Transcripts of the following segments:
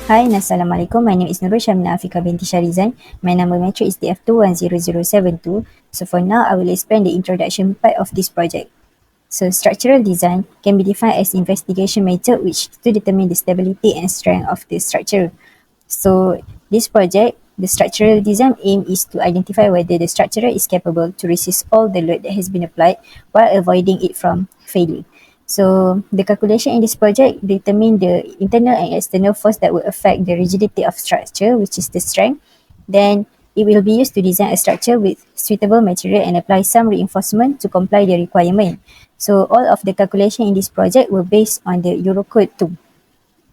Hi, Assalamualaikum. My name is Nurul Syamina Afika binti Syarizan. My number matric is DF210072. So for now, I will explain the introduction part of this project. So structural design can be defined as investigation method which to determine the stability and strength of the structure. So this project, the structural design aim is to identify whether the structure is capable to resist all the load that has been applied while avoiding it from failing. So the calculation in this project determine the internal and external force that will affect the rigidity of structure, which is the strength. Then it will be used to design a structure with suitable material and apply some reinforcement to comply the requirement. So all of the calculation in this project were based on the Eurocode 2.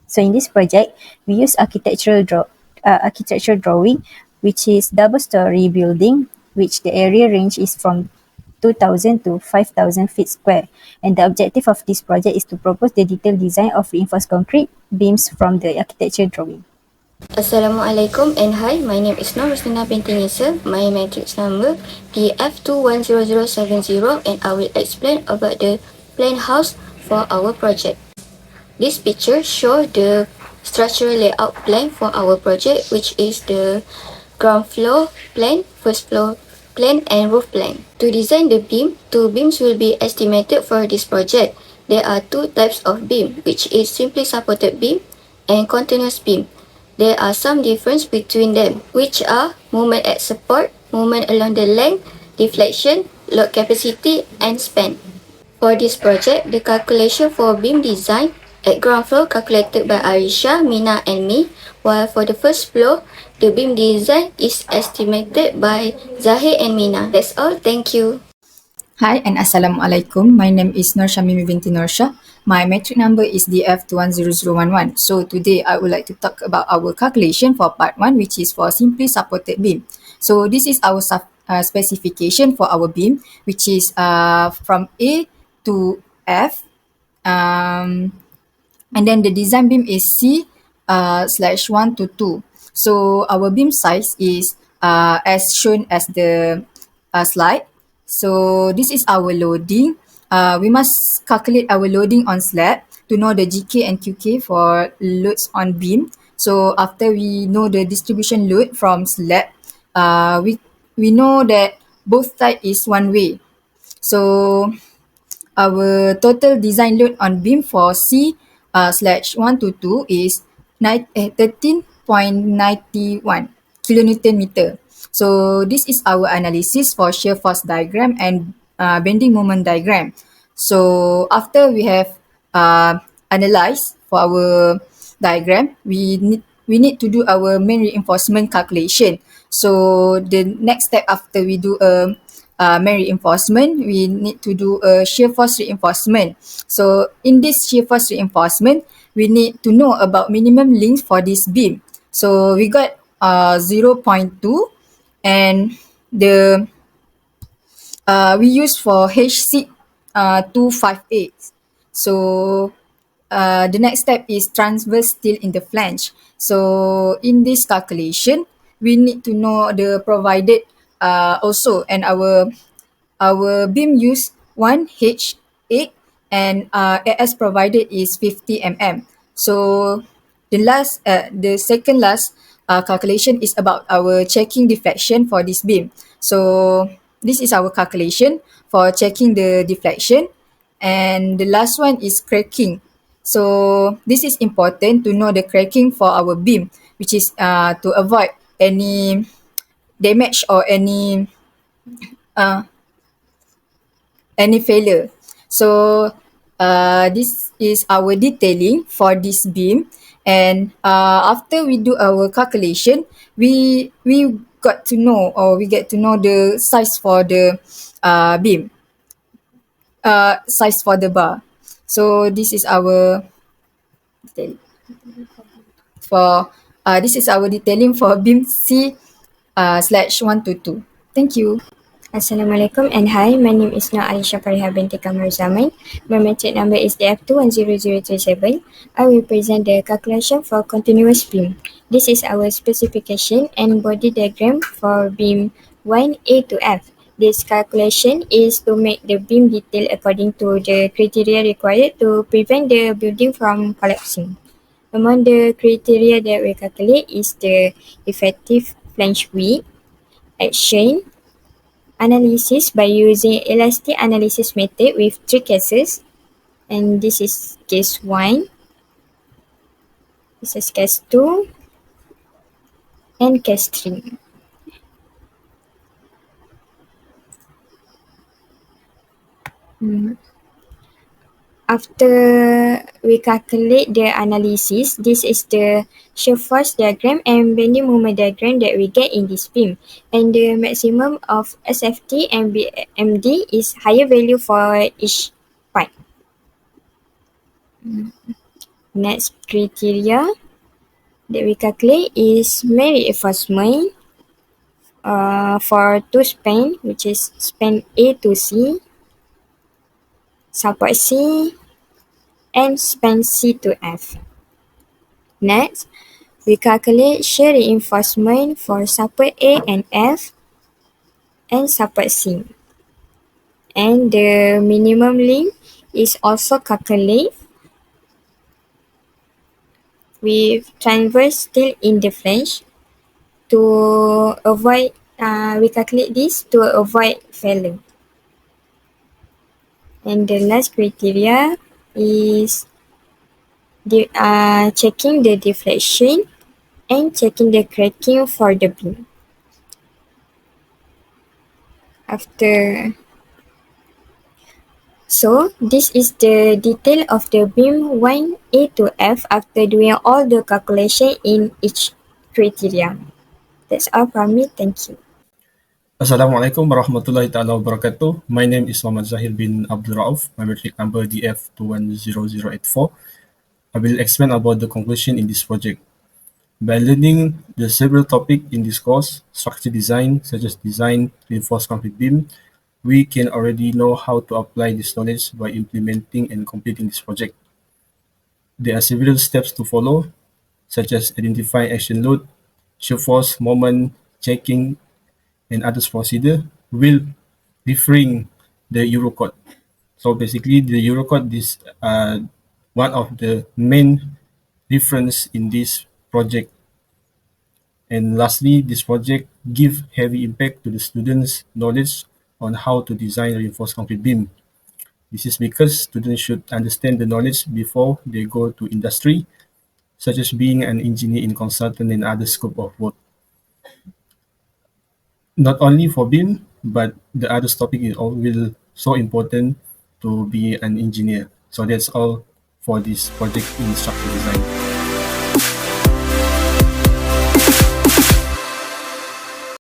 So in this project, we use architectural drawing, which is double-story building, which the area range is from 2,000 to 5,000 feet square. And the objective of this project is to propose the detailed design of reinforced concrete beams from the architecture drawing. Assalamualaikum and hi, my name is Nur Rusnina binti Nisa. My matrix number DF210070 and I will explain about the plan house for our project. This picture shows the structural layout plan for our project, which is the ground floor plan, first floor plan and roof plan. To design the beam, two beams will be estimated for this project. There are two types of beam, which is simply supported beam and continuous beam. There are some difference between them, which are moment at support, moment along the length, deflection, load capacity and span. For this project, the calculation for beam design at ground floor calculated by Arisha, Mina and me, while for the first floor, the beam design is estimated by Zahir and Mina. That's all. Thank you. Hi and Assalamualaikum. My name is Nur Syamimi binti Norsha. My matric number is DF210011. So today I would like to talk about our calculation for part 1, which is for simply supported beam. So this is our specification for our beam, which is from A to F. And then the design beam is C/1 to 2. So our beam size is as shown as the slide. So this is our loading. We must calculate our loading on slab to know the GK and QK for loads on beam. So after we know the distribution load from slab, we know that both side is one way. So our total design load on beam for C/1 to 2 is 13.91 kilonewton meter. So this is our analysis for shear force diagram and bending moment diagram. So after we have analyzed for our diagram, we need to do our main reinforcement calculation. So the next step after we do a main reinforcement, we need to do a shear force reinforcement. So in this shear force reinforcement, we need to know about minimum length for this beam. So we got 0.2 and the we use for HC 258. So the next step is transverse steel in the flange. So in this calculation, we need to know the provided also, and our beam use 1H8 and as provided is 50 mm. So the second last calculation is about our checking deflection for this beam. So this is our calculation for checking the deflection, and the last one is cracking. So this is important to know the cracking for our beam, which is to avoid any damage or any failure. So this is our detailing for this beam, and after we do our calculation, we got to know, or we get to know the size for the beam, size for the bar. So this is our detailing for this is our detailing for beam C/1 to 2. Thank you. Assalamualaikum and hi, my name is Nur Aisha Fariha binti Kamar Zaman. My matric number is DF210037. I will present the calculation for continuous beam. This is our specification and body diagram for beam 1A to F. This calculation is to make the beam detail according to the criteria required to prevent the building from collapsing. Among the criteria that we calculate is the effective flange width, action, analysis by using elastic analysis method with 3 cases, and this is case 1, this is case 2, and case 3. After we calculate the analysis, this is the shear force diagram and bending moment diagram that we get in this beam. And the maximum of SFT and BMD is higher value for each part. Next criteria that we calculate is merit reinforcement for two span, which is span A to C, support C, and span C to F. Next, we calculate shear reinforcement for support A and F and support C. And the minimum length is also calculated with transverse steel in the flange to avoid, we calculate this to avoid failure. And the last criteria is checking the deflection and checking the cracking for the beam. So this is the detail of the beam 1A to F after doing all the calculation in each criteria. That's all from me. Thank you. Assalamualaikum warahmatullahi taala wabarakatuh. My name is Muhammad Zahir bin Abdul Rauf, my metric number DF210084. I will explain about the conclusion in this project. By learning the several topics in this course, structure design, such as design, reinforced concrete beam, we can already know how to apply this knowledge by implementing and completing this project. There are several steps to follow, such as identifying action load, shear force, moment, checking, and others procedure will referring the Eurocode. So basically, the Eurocode is one of the main reference in this project. And lastly, this project give heavy impact to the students' knowledge on how to design reinforced concrete beam. This is because students should understand the knowledge before they go to industry, such as being an engineer in consultant and other scope of work. Not only for BIM, but the other topic is all will so important to be an engineer. So that's all for this project in structural design.